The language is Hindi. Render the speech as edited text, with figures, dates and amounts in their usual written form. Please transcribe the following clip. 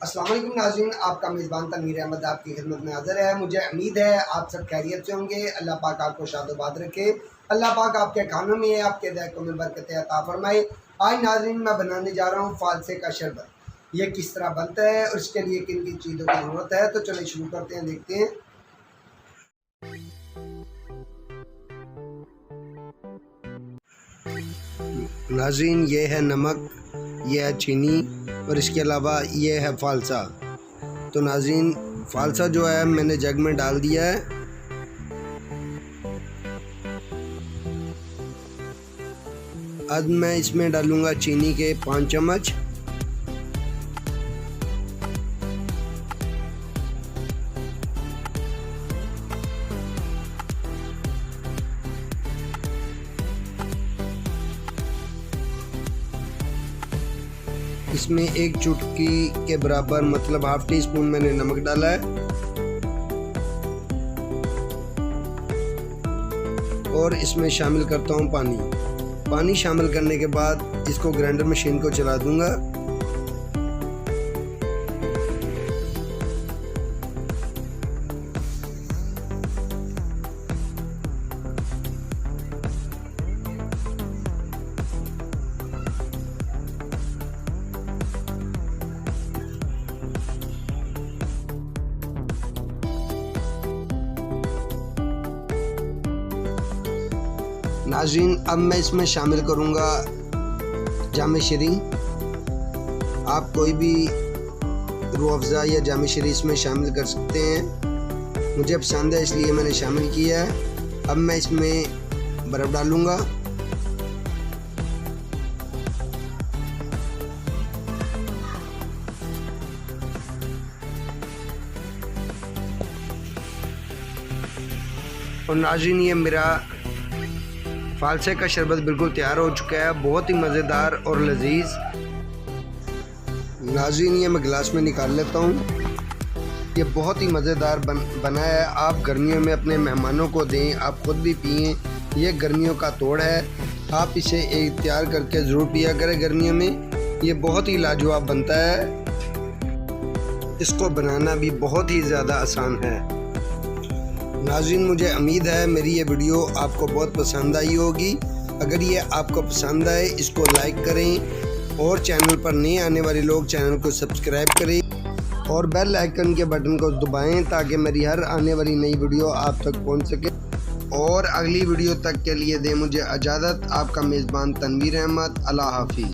अस्सलाम वालेकुम नाज़रीन, आपका मेज़बान तनवीर अहमद आपकी खिदमत में हाज़िर है। मुझे उम्मीद है आप सब खैरियत से होंगे। अल्लाह पाक आपको शादोबाद रखे। अल्लाह पाक आपके खानों में आपके ज़ायक़ों में बरकत अता फ़रमाए। आज नाज़रीन मैं बनाने जा रहा हूँ फ़ालसे का शरबत। ये किस तरह बनता है और इसके लिए किन किन चीज़ों की ज़रूरत है, तो चलिए शुरू करते हैं, देखते हैं। नाज़रीन ये है नमक, ये है चीनी और इसके अलावा ये है फ़ालसा। तो नाज़रीन फ़ालसा जो है मैंने जग में डाल दिया है। अब मैं इसमें डालूँगा चीनी के 5 चम्मच। इसमें 1 चुटकी के बराबर मतलब हाफ टी स्पून मैंने नमक डाला है और इसमें शामिल करता हूँ पानी शामिल करने के बाद इसको ग्राइंडर मशीन को चला दूंगा। नाज़रीन अब मैं इसमें शामिल करूँगा जामे शरी। आप कोई भी रूह अफ़ज़ा या जामे शरी इसमें शामिल कर सकते हैं। मुझे पसंद है इसलिए मैंने शामिल किया है। अब मैं इसमें बर्फ़ डालूँगा। और नाज़रीन ये मेरा फ़ालसे का शरबत बिल्कुल तैयार हो चुका है, बहुत ही मज़ेदार और लजीज। नाज़रीन ये मैं गिलास में निकाल लेता हूँ। ये बहुत ही मज़ेदार बना है। आप गर्मियों में अपने मेहमानों को दें, आप खुद भी पिएं। ये गर्मियों का तोड़ है, आप इसे एक तैयार करके ज़रूर पिया करें गर्मियों में। ये बहुत ही लाजवाब बनता है। इसको बनाना भी बहुत ही ज़्यादा आसान है। नाज़रीन मुझे उम्मीद है मेरी ये वीडियो आपको बहुत पसंद आई होगी। अगर ये आपको पसंद आए इसको लाइक करें और चैनल पर नए आने वाले लोग चैनल को सब्सक्राइब करें और बेल आइकन के बटन को दबाएं ताकि मेरी हर आने वाली नई वीडियो आप तक पहुंच सके। और अगली वीडियो तक के लिए दें मुझे इजाज़त। आपका मेज़बान तनवीर अहमद। अल्लाह हाफ़िज़।